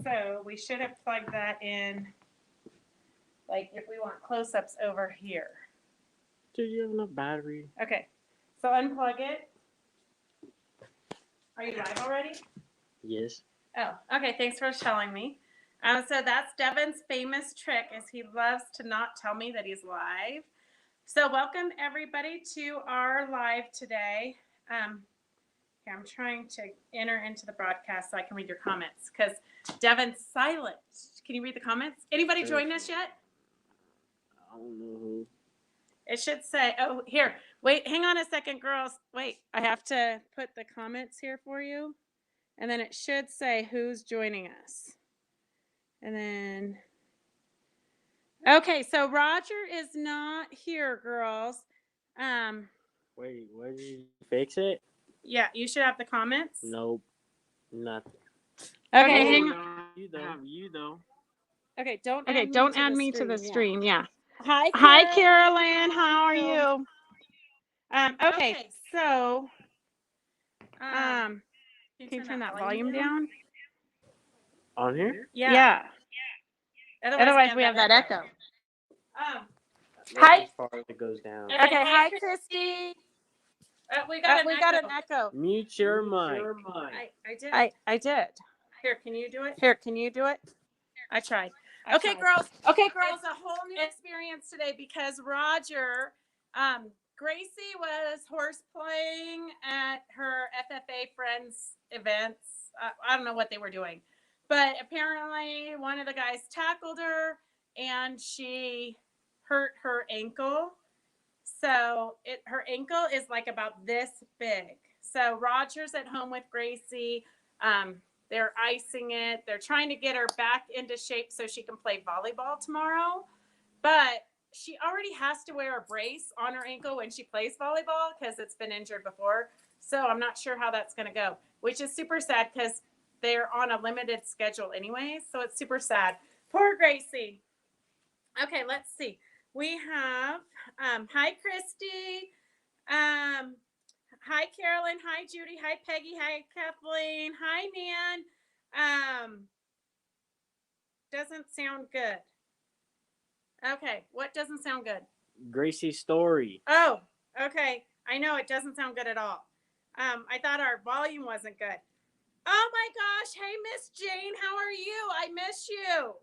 So we should have plugged that in, like if we want close-ups over here. Do you have enough battery? Okay, so unplug it. Are you live already? Yes. Oh, okay, thanks for telling me. So that's Devin's famous trick is he loves to not tell me that he's live. So welcome everybody to our live today. Here, I'm trying to enter into the broadcast so I can read your comments because Devin's silent. Can you read the comments? Anybody join us yet? I don't know who. It should say, oh, here. Wait, hang on a second, girls. Wait, I have to put the comments here for you. And then it should say who's joining us. And then, okay, so Roger is not here, girls. Wait, what did you fix it? Yeah, you should have the comments. Nope, nothing. Okay, hang on. You though. Okay, don't add me to the stream. Yeah. Hi, Carolyn. How are you? Okay, so, can you turn that volume down? On here? Yeah. Otherwise, we have that echo. Hi. As far as it goes down. Okay, hi, Christy. We got an echo. Mute your mic. I did. Here, can you do it? I tried. Okay, girls. It's a whole new experience today because Roger, Gracie was horseplaying at her FFA friends events. I don't know what they were doing, but apparently one of the guys tackled her and she hurt her ankle. So her ankle is like about this big. So Roger's at home with Gracie. They're icing it. They're trying to get her back into shape so she can play volleyball tomorrow. But she already has to wear a brace on her ankle when she plays volleyball because it's been injured before. So I'm not sure how that's going to go, which is super sad because they're on a limited schedule anyway. So it's super sad. Poor Gracie. Okay, let's see. We have, hi, Christy. Hi, Carolyn. Hi, Judy. Hi, Peggy. Hi, Kathleen. Hi, Nan. Doesn't sound good. Okay, what doesn't sound good? Gracie's story. Oh, okay. I know it doesn't sound good at all. I thought our volume wasn't good. Oh my gosh. Hey, Miss Jane, how are you? I miss you.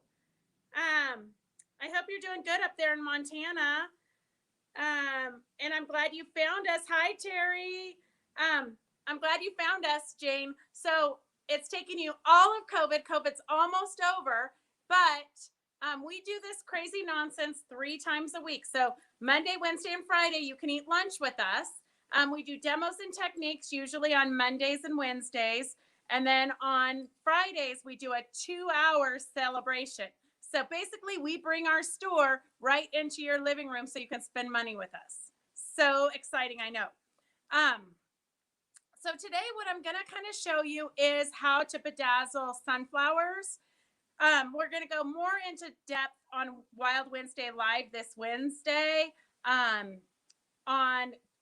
I hope you're doing good up there in Montana. And I'm glad you found us. Hi, Terry. I'm glad you found us, Jane. So it's taken you all of COVID. COVID's almost over, but we do this crazy nonsense 3 times a week. So Monday, Wednesday, and Friday, you can eat lunch with us. We do demos and techniques usually on Mondays and Wednesdays. And then on Fridays, we do a 2-hour celebration. So basically, we bring our store right into your living room so you can spend money with us. So exciting, I know. So today, what I'm going to kind of show you is how to bedazzle sunflowers. We're going to go more into depth on Wild Wednesday Live this Wednesday on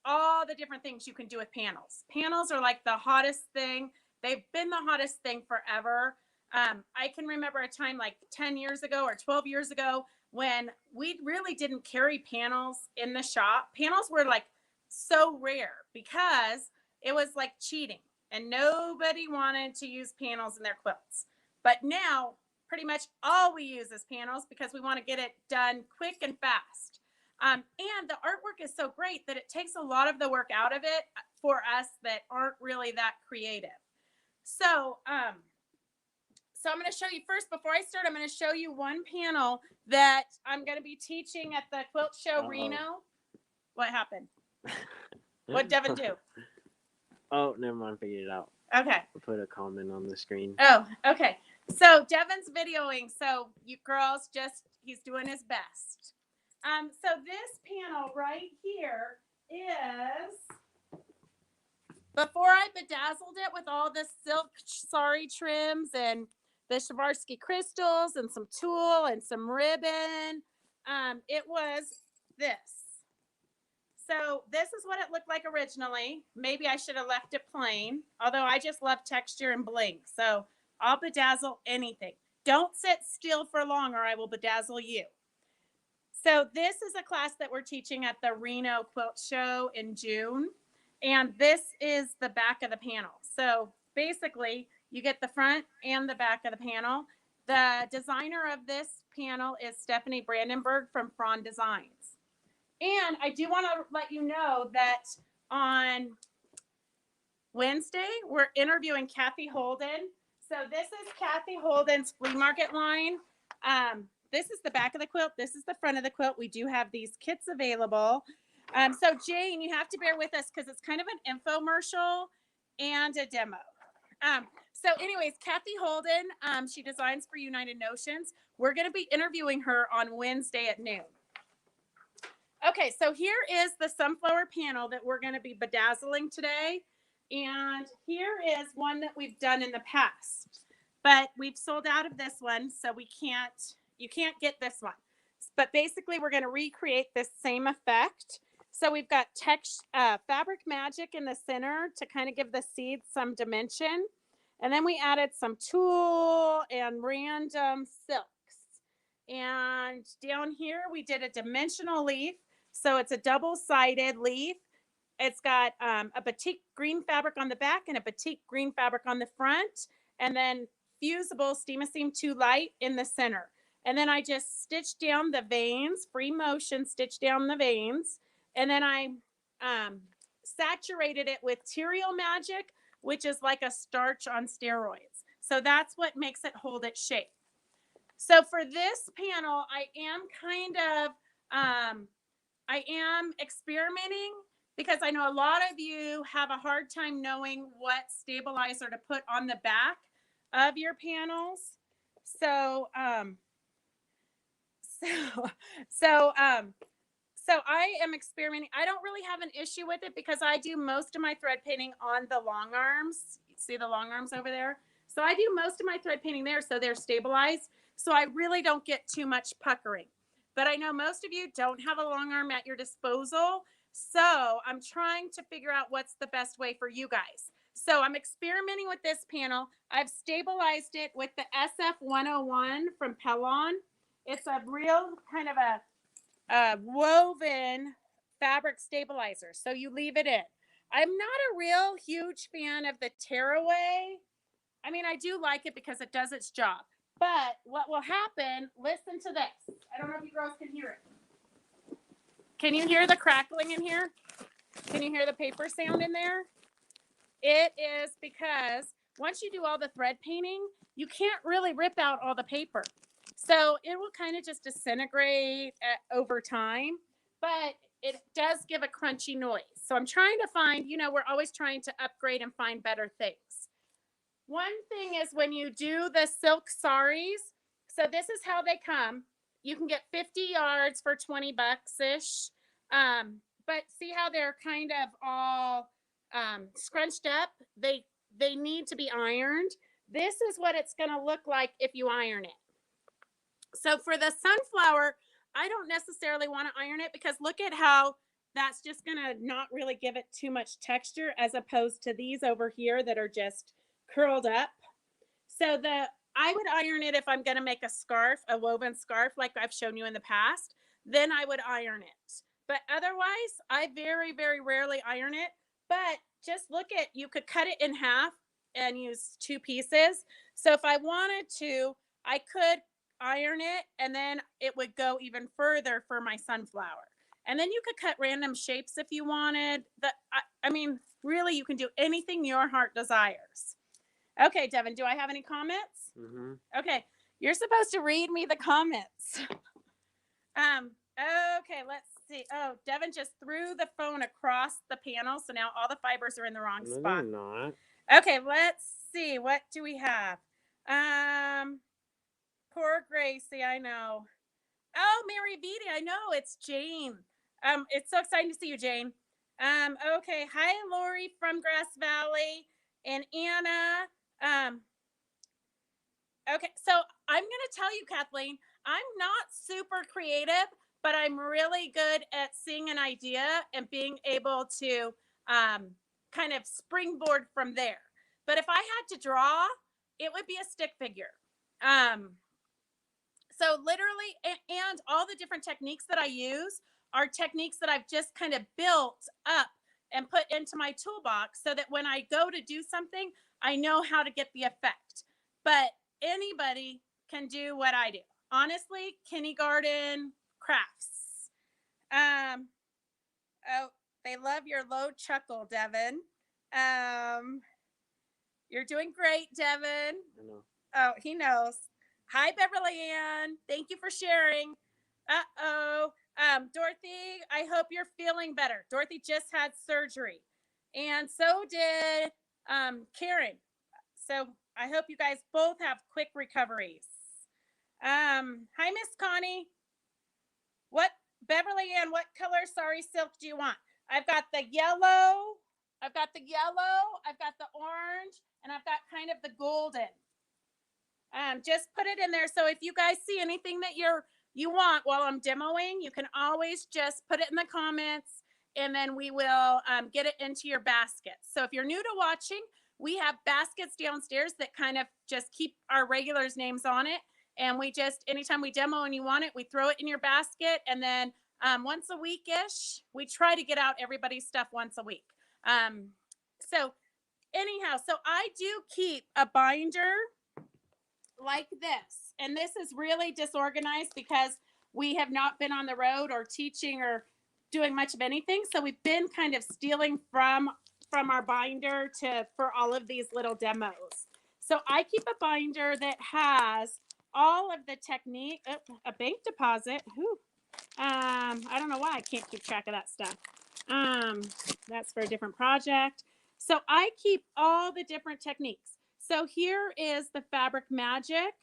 all the different things you can do with panels. Panels are like the hottest thing. They've been the hottest thing forever. I can remember a time like 10 years ago or 12 years ago when we really didn't carry panels in the shop. Panels were like so rare because it was like cheating and nobody wanted to use panels in their quilts. But now pretty much all we use is panels because we want to get it done quick and fast. And the artwork is so great that it takes a lot of the work out of it for us that aren't really that creative. So I'm going to show you first, before I start, I'm going to show you one panel that I'm going to be teaching at the Quilt Show Reno. What happened? What'd Devin do? Oh, never mind. Figured it out. Okay. I'll put a comment on the screen. Oh, okay. So Devin's videoing. So you girls he's doing his best. So this panel right here is, before I bedazzled it with all the silk sari trims and the Swarovski crystals and some tulle and some ribbon, it was this. So this is what it looked like originally. Maybe I should have left it plain, although I just love texture and bling. So I'll bedazzle anything. Don't sit still for long or I will bedazzle you. So this is a class that we're teaching at the Reno Quilt Show in June. And this is the back of the panel. So basically, you get the front and the back of the panel. The designer of this panel is Stephanie Brandenburg from Frond Designs. And I do want to let you know that on Wednesday, we're interviewing Kathy Holden. So this is Kathy Holden's flea market line. This is the back of the quilt. This is the front of the quilt. We do have these kits available. So Jane, you have to bear with us because it's kind of an infomercial and a demo. So anyways, Kathy Holden, she designs for United Notions. We're going to be interviewing her on Wednesday at noon. Okay, so here is the sunflower panel that we're going to be bedazzling today. And here is one that we've done in the past, but we've sold out of this one, so you can't get this one. But basically, we're going to recreate this same effect. So we've got fabric magic in the center to kind of give the seeds some dimension. And then we added some tulle and random silks. And down here, we did a dimensional leaf. So it's a double-sided leaf. It's got a batik green fabric on the back and a batik green fabric on the front. And then fusible Steam-A-Seam 2 Light in the center. And then I just stitched down the veins, free motion, stitched down the veins. And then I saturated it with Material Magic, which is like a starch on steroids. So that's what makes it hold its shape. So for this panel, I am experimenting because I know a lot of you have a hard time knowing what stabilizer to put on the back of your panels. So I am experimenting. I don't really have an issue with it because I do most of my thread painting on the long arms. See the long arms over there? So I do most of my thread painting there, so they're stabilized. So I really don't get too much puckering. But I know most of you don't have a long arm at your disposal. So I'm trying to figure out what's the best way for you guys. So I'm experimenting with this panel. I've stabilized it with the SF101 from Pellon. It's a real kind of a woven fabric stabilizer. So you leave it in. I'm not a real huge fan of the tearaway. I mean, I do like it because it does its job. But what will happen, listen to this. I don't know if you girls can hear it. Can you hear the crackling in here? Can you hear the paper sound in there? It is because once you do all the thread painting, you can't really rip out all the paper. So it will kind of just disintegrate over time, but it does give a crunchy noise. So I'm trying to find, we're always trying to upgrade and find better things. One thing is when you do the silk saris, so this is how they come. You can get 50 yards for 20 bucks-ish. But see how they're kind of all scrunched up? They need to be ironed. This is what it's going to look like if you iron it. So for the sunflower, I don't necessarily want to iron it because look at how that's just going to not really give it too much texture as opposed to these over here that are just curled up. So I would iron it if I'm going to make a scarf, a woven scarf like I've shown you in the past. Then I would iron it. But otherwise, I very, very rarely iron it. But just look at, you could cut it in half and use 2 pieces. So if I wanted to, I could iron it and then it would go even further for my sunflower. And then you could cut random shapes if you wanted. I mean, really, you can do anything your heart desires. Okay, Devin, do I have any comments? Mm-hmm. Okay, you're supposed to read me the comments. Okay, let's see. Oh, Devin just threw the phone across the panel, so now all the fibers are in the wrong spot. No, not. Okay, let's see. What do we have? Poor Gracie, I know. Oh, Mary Beatty, I know. It's Jane. It's so exciting to see you, Jane. Okay. Hi, Lori from Grass Valley and Anna. Okay, so I'm going to tell you, Kathleen, I'm not super creative, but I'm really good at seeing an idea and being able to kind of springboard from there. But if I had to draw, it would be a stick figure. So literally, and all the different techniques that I use are techniques that I've just kind of built up and put into my toolbox so that when I go to do something, I know how to get the effect. But anybody can do what I do. Honestly, kindergarten crafts. Um, oh, they love your low chuckle, Devin. Um, you're doing great, Devin. I know. Oh, he knows. Hi, Beverly Ann. Thank you for sharing. Dorothy, I hope you're feeling better. Dorothy just had surgery, and so did Karen. So I hope you guys both have quick recoveries. Hi, Miss Connie. What, Beverly Ann, what color sari silk do you want? I've got the yellow, I've got the yellow, I've got the orange, and I've got kind of the golden. Just put it in there. So if you guys see anything that you want while I'm demoing, you can always just put it in the comments, and then we will get it into your basket. So if you're new to watching, we have baskets downstairs that kind of just keep our regulars' names on it. And we just, anytime we demo and you want it, we throw it in your basket. And then once a week-ish, we try to get out everybody's stuff once a week. So anyhow, so I do keep a binder like this. And this is really disorganized because we have not been on the road or teaching or doing much of anything. So we've been kind of stealing from our binder for all of these little demos. So I keep a binder that has all of the technique, a bank deposit. I don't know why I can't keep track of that stuff. That's for a different project. So I keep all the different techniques. So here is the Fabric Magic,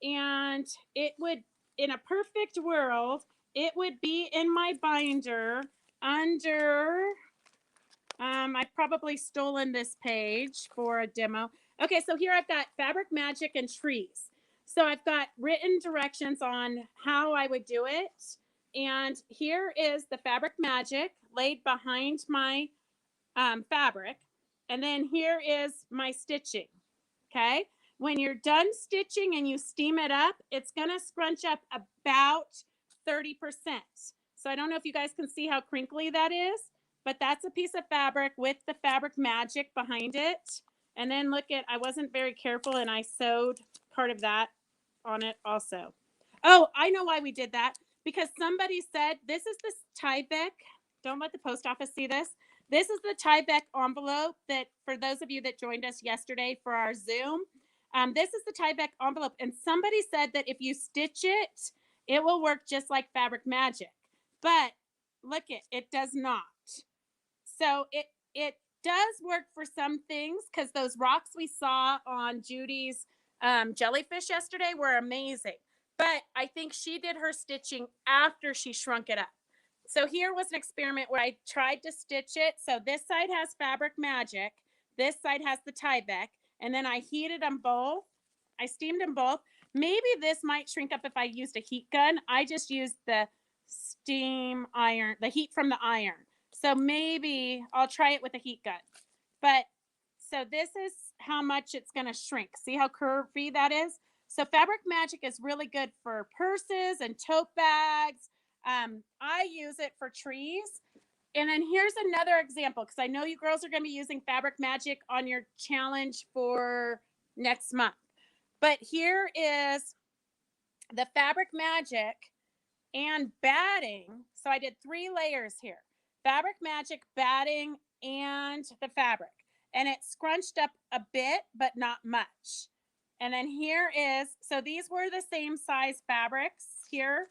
and it would, in a perfect world, it would be in my binder under, I've probably stolen this page for a demo. Okay, so here I've got Fabric Magic and trees. So I've got written directions on how I would do it. And here is the Fabric Magic laid behind my fabric. And then here is my stitching. Okay. When you're done stitching and you steam it up, it's going to scrunch up about 30%. So I don't know if you guys can see how crinkly that is, but that's a piece of fabric with the Fabric Magic behind it. And then look at, I wasn't very careful and I sewed part of that on it also. Oh, I know why we did that. Because somebody said, this is the Tyvek. Don't let the post office see this. This is the Tyvek envelope that, for those of you that joined us yesterday for our Zoom, this is the Tyvek envelope. And somebody said that if you stitch it, it will work just like Fabric Magic. But look, it does not. So it does work for some things, because those rocks we saw on Judy's jellyfish yesterday were amazing. But I think she did her stitching after she shrunk it up. So here was an experiment where I tried to stitch it. So this side has Fabric Magic. This side has the Tyvek. And then I heated them both. I steamed them both. Maybe this might shrink up if I used a heat gun. I just used the steam iron, the heat from the iron. So maybe I'll try it with a heat gun. But so this is how much it's going to shrink. See how curvy that is? So Fabric Magic is really good for purses and tote bags. I use it for trees. And then here's another example, because I know you girls are going to be using Fabric Magic on your challenge for next month. But here is the Fabric Magic and batting. So I did 3 layers here. Fabric Magic, batting, and the fabric. And it scrunched up a bit, but not much. And then here is, so these were the same size fabrics here.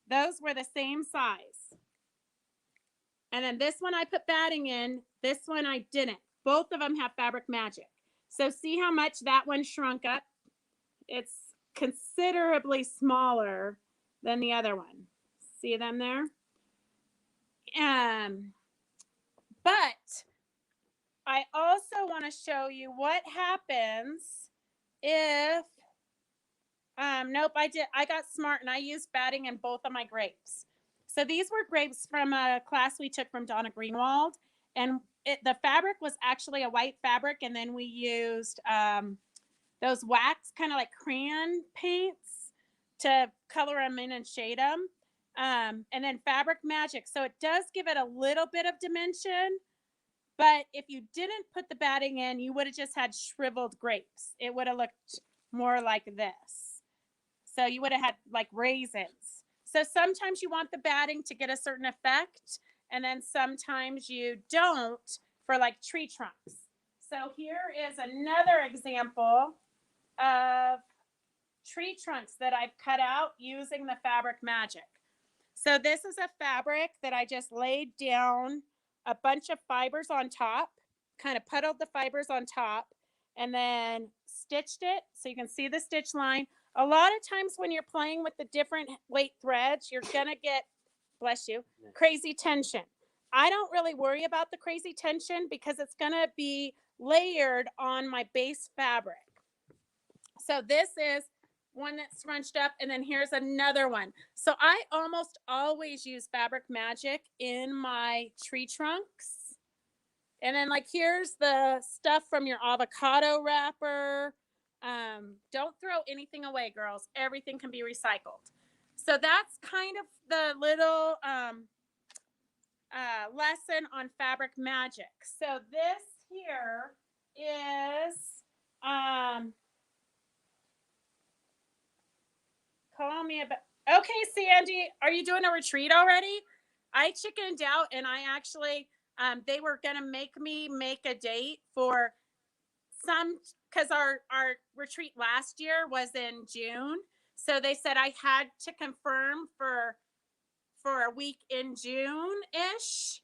Those were the same size. And then this one I put batting in. This one I didn't. Both of them have Fabric Magic. So see how much that one shrunk up? It's considerably smaller than the other one. See them there? But I also want to show you what happens if, nope, I got smart and I used batting in both of my grapes. So these were grapes from a class we took from Donna Greenwald, and the fabric was actually a white fabric, and then we used the those wax kind of like crayon paints to color them in and shade them. And then Fabric Magic. So it does give it a little bit of dimension, but if you didn't put the batting in, you would have just had shriveled grapes. It would have looked more like this. So you would have had like raisins. So sometimes you want the batting to get a certain effect, and then sometimes you don't for like tree trunks. So here is another example of tree trunks that I've cut out using the Fabric Magic. So this is a fabric that I just laid down a bunch of fibers on top, kind of puddled the fibers on top, and then stitched it so you can see the stitch line. A lot of times when you're playing with the different weight threads, you're going to get, bless you, crazy tension. I don't really worry about the crazy tension because it's going to be layered on my base fabric. So this is one that's scrunched up, and then here's another one. So I almost always use Fabric Magic in my tree trunks. And then like here's the stuff from your avocado wrapper. Don't throw anything away, girls. Everything can be recycled. So that's kind of the little lesson on Fabric Magic. So this here is call me about. Okay, Sandy, are you doing a retreat already? I chickened out, and I actually they were gonna make me make a date for some, because our retreat last year was in June, so they said I had to confirm for a week in June ish.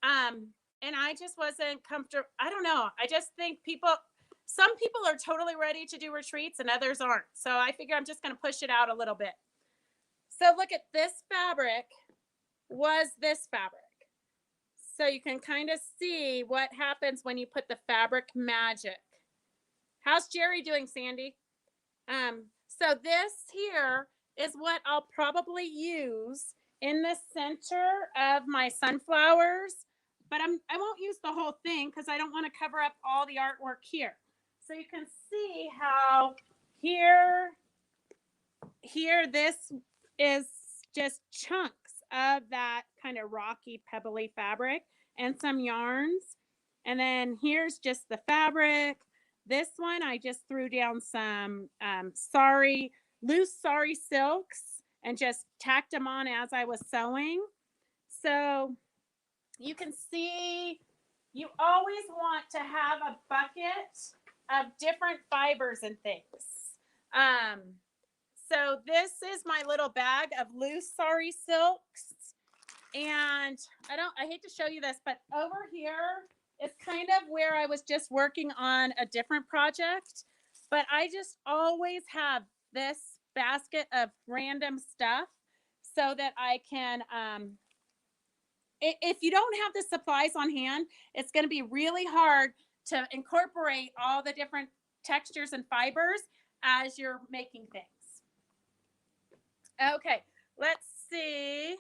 And I just wasn't comfortable. I don't know. I just think some people are totally ready to do retreats and others aren't. So I figure I'm just going to push it out a little bit. So look at this fabric was this fabric. So you can kind of see what happens when you put the Fabric Magic. How's Jerry doing, Sandy? So this here is what I'll probably use in the center of my sunflowers, but I won't use the whole thing because I don't want to cover up all the artwork here. So you can see how here this is just chunks of that kind of rocky, pebbly fabric and some yarns. And then here's just the fabric. This one, I just threw down some loose sari silks and just tacked them on as I was sewing. So you can see you always want to have a bucket of different fibers and things. So this is my little bag of loose sari silks. And I hate to show you this, but over here is kind of where I was just working on a different project. But I just always have this basket of random stuff so that I can, if you don't have the supplies on hand, it's going to be really hard to incorporate all the different textures and fibers as you're making things. Okay, let's see.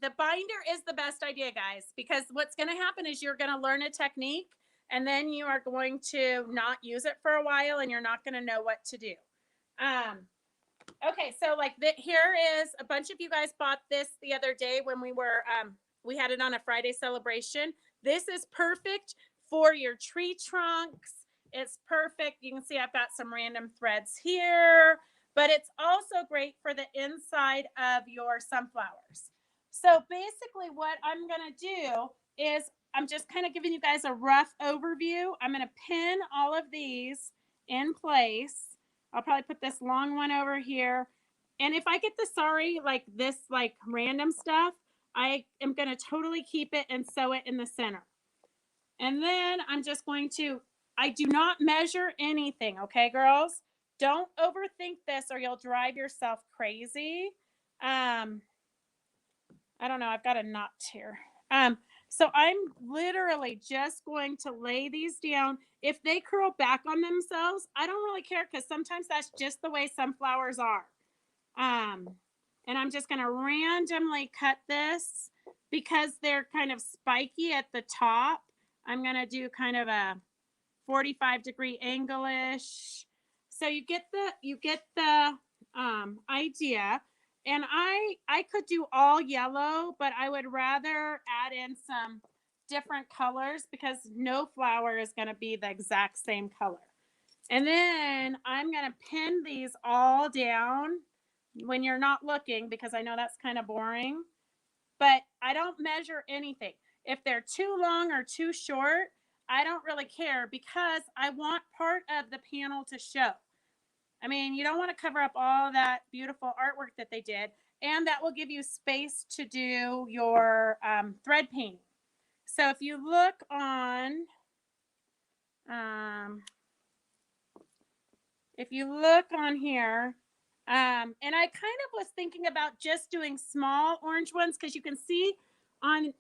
The binder is the best idea, guys, because what's going to happen is you're going to learn a technique and then you are going to not use it for a while and you're not going to know what to do. Okay, so like here is a bunch of you guys bought this the other day when we had it on a Friday celebration. This is perfect for your tree trunks. It's perfect. You can see I've got some random threads here, but it's also great for the inside of your sunflowers. So basically what I'm going to do is I'm just kind of giving you guys a rough overview. I'm going to pin all of these in place. I'll probably put this long one over here. And if I get the sari, like this, like random stuff, I am going to totally keep it and sew it in the center. And then I'm just going to, I do not measure anything. Okay, girls, don't overthink this or you'll drive yourself crazy. I don't know. I've got a knot here. So I'm literally just going to lay these down. If they curl back on themselves, I don't really care because sometimes that's just the way sunflowers are. And I'm just going to randomly cut this because they're kind of spiky at the top. I'm going to do kind of a 45-degree angle-ish. So you get the idea. And I could do all yellow, but I would rather add in some different colors because no flower is going to be the exact same color. And then I'm going to pin these all down when you're not looking, because I know that's kind of boring, but I don't measure anything. If they're too long or too short, I don't really care because I want part of the panel to show. I mean, you don't want to cover up all that beautiful artwork that they did, and that will give you space to do your thread painting. So if you look on, here, and I kind of was thinking about just doing small orange ones because you can see on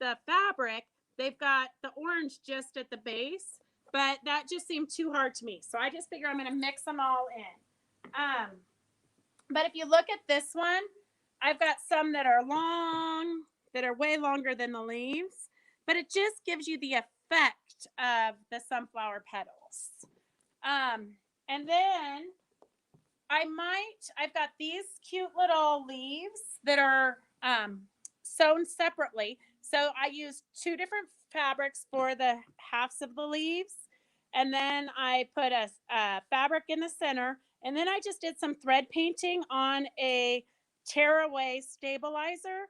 the fabric, they've got the orange just at the base, but that just seemed too hard to me. So I just figure I'm going to mix them all in. But if you look at this one, I've got some that are long, that are way longer than the leaves, but it just gives you the effect of the sunflower petals. And then I've got these cute little leaves that are sewn separately. So I used 2 different fabrics for the halves of the leaves. And then I put a fabric in the center. And then I just did some thread painting on a tearaway stabilizer.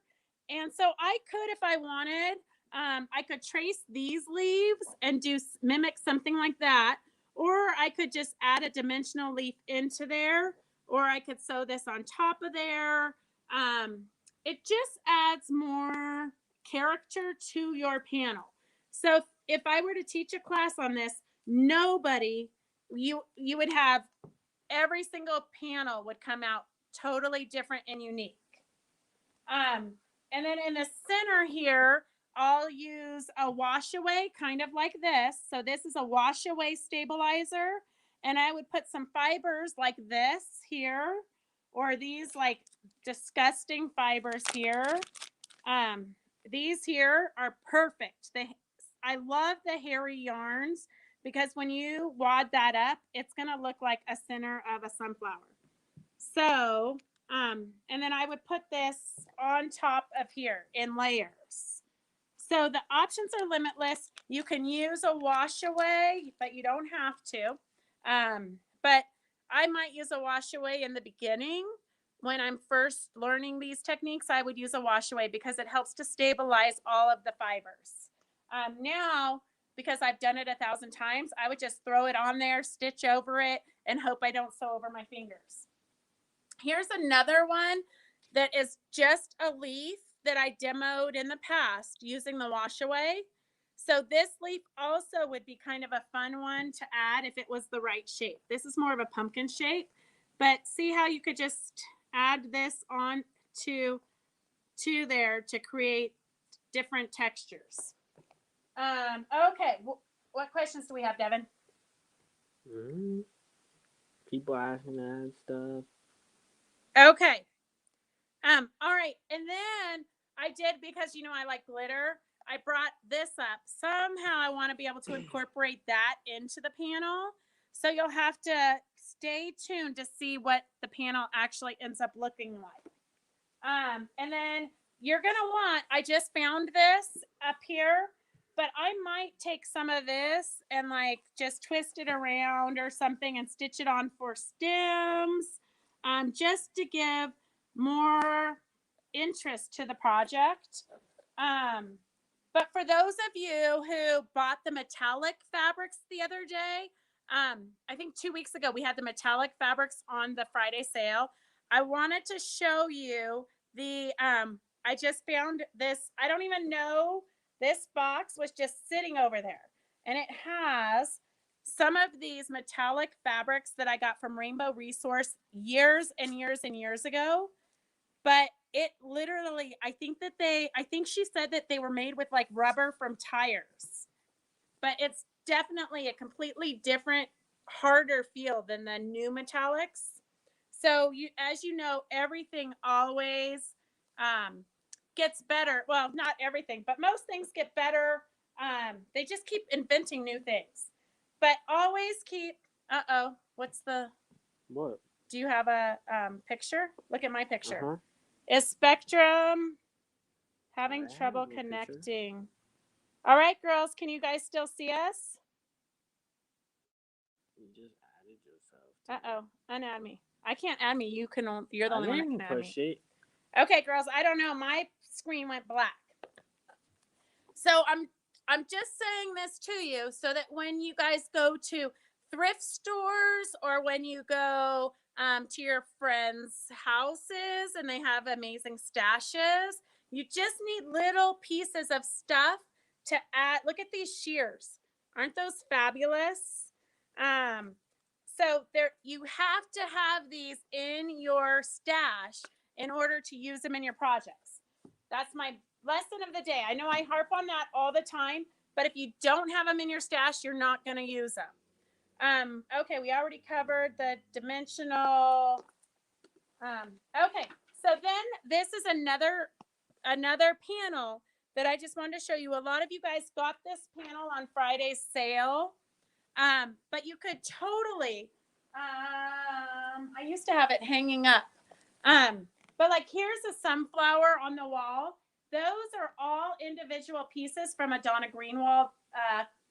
And so I could, if I wanted, I could trace these leaves and mimic something like that. Or I could just add a dimensional leaf into there, or I could sew this on top of there. It just adds more character to your panel. So if I were to teach a class on this, you would have every single panel would come out totally different and unique. And then in the center here, I'll use a wash away, kind of like this. So this is a wash away stabilizer. And I would put some fibers like this here, or these like disgusting fibers here. These here are perfect. I love the hairy yarns because when you wad that up, it's going to look like a center of a sunflower. So, and then I would put this on top of here in layers. So the options are limitless. You can use a wash away, but you don't have to. But I might use a wash away in the beginning. When I'm first learning these techniques, I would use a wash away because it helps to stabilize all of the fibers. Now, because I've done it 1,000 times, I would just throw it on there, stitch over it, and hope I don't sew over my fingers. Here's another one that is just a leaf that I demoed in the past using the wash away. So this leaf also would be kind of a fun one to add if it was the right shape. This is more of a pumpkin shape, but see how you could just add this on to there to create different textures. Okay, what questions do we have, Devin? People asking that stuff. Okay. All right. And then I did, because I like glitter, I brought this up. Somehow I want to be able to incorporate that into the panel. So you'll have to stay tuned to see what the panel actually ends up looking like. And then you're going to want, I just found this up here, but I might take some of this and like just twist it around or something and stitch it on for stems, just to give more interest to the project. But for those of you who bought the metallic fabrics the other day, I think 2 weeks ago, we had the metallic fabrics on the Friday sale. I wanted to show you I just found this. I don't even know. This box was just sitting over there. And it has some of these metallic fabrics that I got from Rainbow Resource years and years and years ago. But it literally, I think she said that they were made with like rubber from tires. But it's definitely a completely different, harder feel than the new metallics. So as you know, everything always gets better. Well, not everything, but most things get better. They just keep inventing new things. But always keep, what's the, What? do you have a picture? Look at my picture. Uh-huh. Is Spectrum having I trouble have no picture. connecting? All right, girls, can you guys still see us? You just added yourself. Unadd me. I can't add me. You're the I only one that didn't can add me. push it. Okay, girls, I don't know. My screen went black. So I'm just saying this to you so that when you guys go to thrift stores or when you go to your friends' houses and they have amazing stashes, you just need little pieces of stuff to add. Look at these shears. Aren't those fabulous? So there, you have to have these in your stash in order to use them in your projects. That's my lesson of the day. I know I harp on that all the time, but if you don't have them in your stash, you're not going to use them. Okay, we already covered the dimensional. Okay, so then this is another panel that I just wanted to show you. A lot of you guys got this panel on Friday's sale, but you could totally. I used to have it hanging up, but like here's a sunflower on the wall. Those are all individual pieces from a Donna Greenwald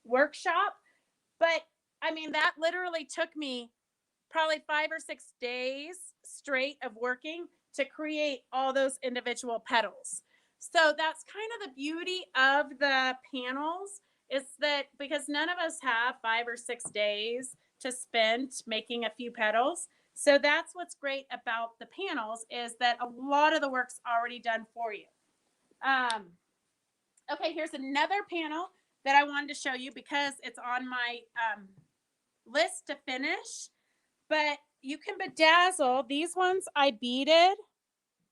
workshop. But I mean, that literally took me probably 5 or 6 days straight of working to create all those individual petals. So that's kind of the beauty of the panels is that because none of us have 5 or 6 days to spend making a few petals. So that's what's great about the panels is that a lot of the work's already done for you. Okay, here's another panel that I wanted to show you because it's on my list to finish. But you can bedazzle. These ones I beaded.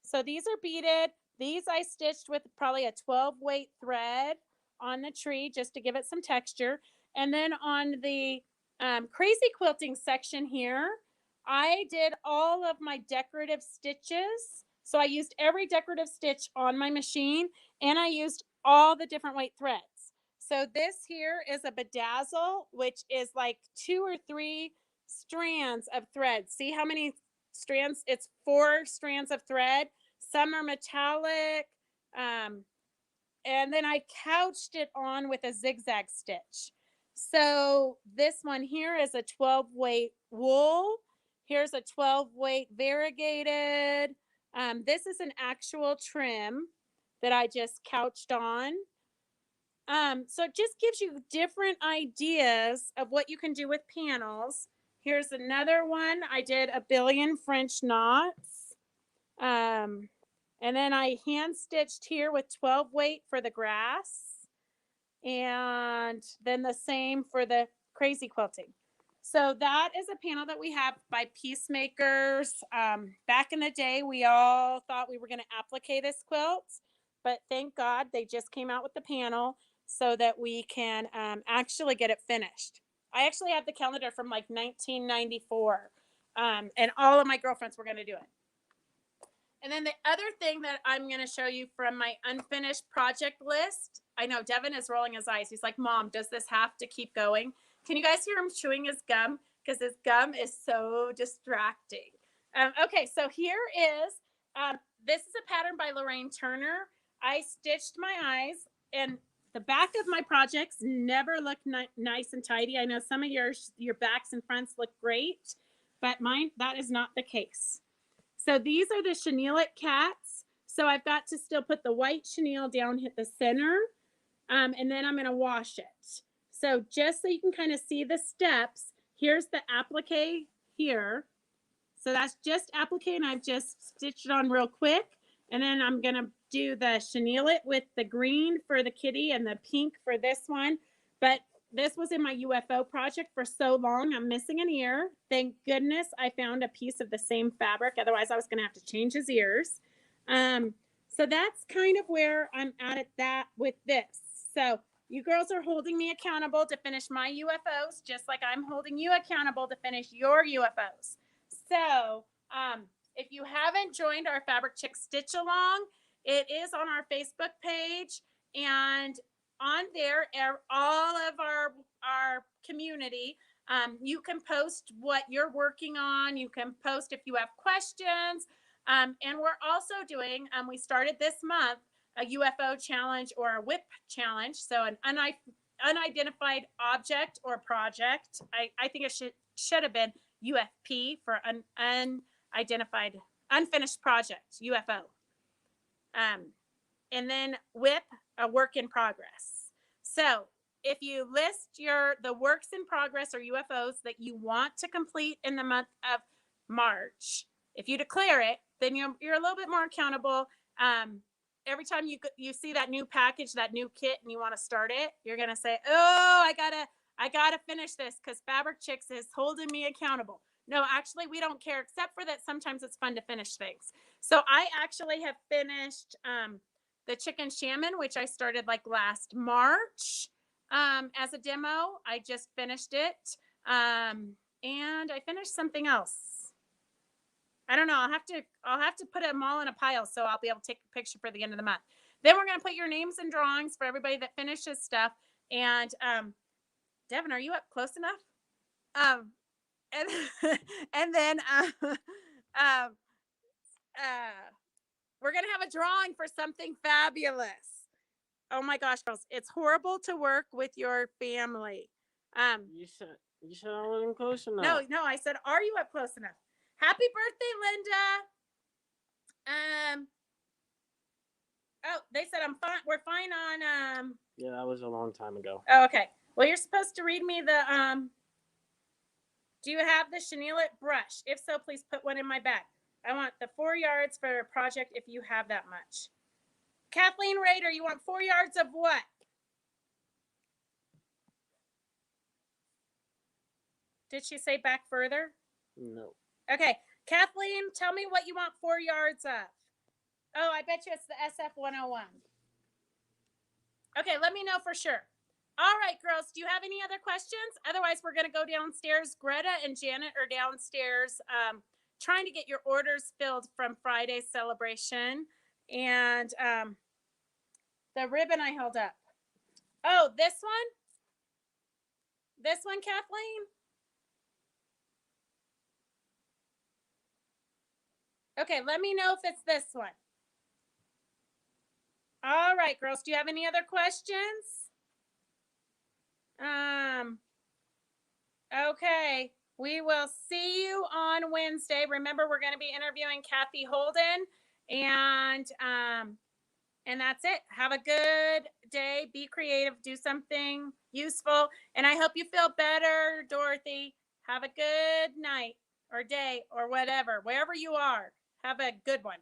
So these are beaded. These I stitched with probably a 12 weight thread on the tree just to give it some texture. And then on the crazy quilting section here, I did all of my decorative stitches. So I used every decorative stitch on my machine and I used all the different weight threads. So this here is a bedazzle, which is like 2 or 3 strands of thread. See how many strands? It's 4 strands of thread. Some are metallic. And then I couched it on with a zigzag stitch. So this one here is a 12 weight wool. Here's a 12 weight variegated. This is an actual trim that I just couched on. So it just gives you different ideas of what you can do with panels. Here's another one. I did a billion French knots. And then I hand stitched here with 12 weight for the grass. And then the same for the crazy quilting. So that is a panel that we have by Peacemakers. Back in the day, we all thought we were going to applique this quilt, but thank God they just came out with the panel so that we can actually get it finished. I actually have the calendar from like 1994, and all of my girlfriends were going to do it. And then the other thing that I'm going to show you from my unfinished project list, I know Devin is rolling his eyes. He's like, Mom, does this have to keep going? Can you guys hear him chewing his gum? Because his gum is so distracting. Okay, so here is, this is a pattern by Lorraine Turner. I stitched my eyes, and the back of my projects never look nice and tidy. I know some of your backs and fronts look great, but mine, that is not the case. So these are the chenille cats. So I've got to still put the white chenille down, hit the center, and then I'm going to wash it. So just so you can kind of see the steps, here's the applique here. So that's just applique, and I've just stitched it on real quick. And then I'm going to do the chenille with the green for the kitty and the pink for this one. But this was in my UFO project for so long. I'm missing an ear. Thank goodness I found a piece of the same fabric. Otherwise, I was going to have to change his ears. So that's kind of where I'm at that with this. So you girls are holding me accountable to finish my UFOs, just like I'm holding you accountable to finish your UFOs. So if you haven't joined our Fabric Chick Stitch Along, it is on our Facebook page. And on there, all of our community, you can post what you're working on. You can post if you have questions. And we're also doing, we started this month, a UFO challenge or a WHIP challenge. So an unidentified object or project. I think it should have been UFP for unidentified, unfinished project, UFO. And then WHIP, a work in progress. So if you list the works in progress or UFOs that you want to complete in the month of March, if you declare it, then you're a little bit more accountable. Every time you see that new package, that new kit, and you want to start it, you're gonna say, "Oh, I gotta finish this because Fabric Chicks is holding me accountable." No, actually, we don't care, except for that sometimes it's fun to finish things. So I actually have finished the chicken shaman, which I started like last March as a demo. I just finished it, and I finished something else. I don't know. I'll have to put them all in a pile so I'll be able to take a picture for the end of the month. Then we're gonna put your names and drawings for everybody that finishes stuff. And Devin, are you up close enough? And then we're gonna have a drawing for something fabulous. Oh my gosh, girls, it's horrible to work with your family. You said I wasn't close enough. No, I said, are you up close enough? Happy birthday, Linda. Oh, they said I'm fine. We're fine on Yeah, that was a long time ago. Oh, okay. Well, you're supposed to read me the do you have the chenille brush? If so, please put one in my bag. I want the 4 yards for a project if you have that much. Kathleen Rader, you want 4 yards of what? Did she say back further? No. Okay. Kathleen, tell me what you want 4 yards of. Oh, I bet you it's the SF-101. Okay, let me know for sure. All right, girls, do you have any other questions? Otherwise, we're going to go downstairs. Greta and Janet are downstairs trying to get your orders filled from Friday's celebration. And the ribbon I held up. Oh, this one? This one, Kathleen? Okay, let me know if it's this one. All right, girls, do you have any other questions? Okay, we will see you on Wednesday. Remember, we're going to be interviewing Kathy Holden, and that's it. Have a good day. Be creative. Do something useful, and I hope you feel better, Dorothy. Have a good night or day or whatever, wherever you are. Have a good one.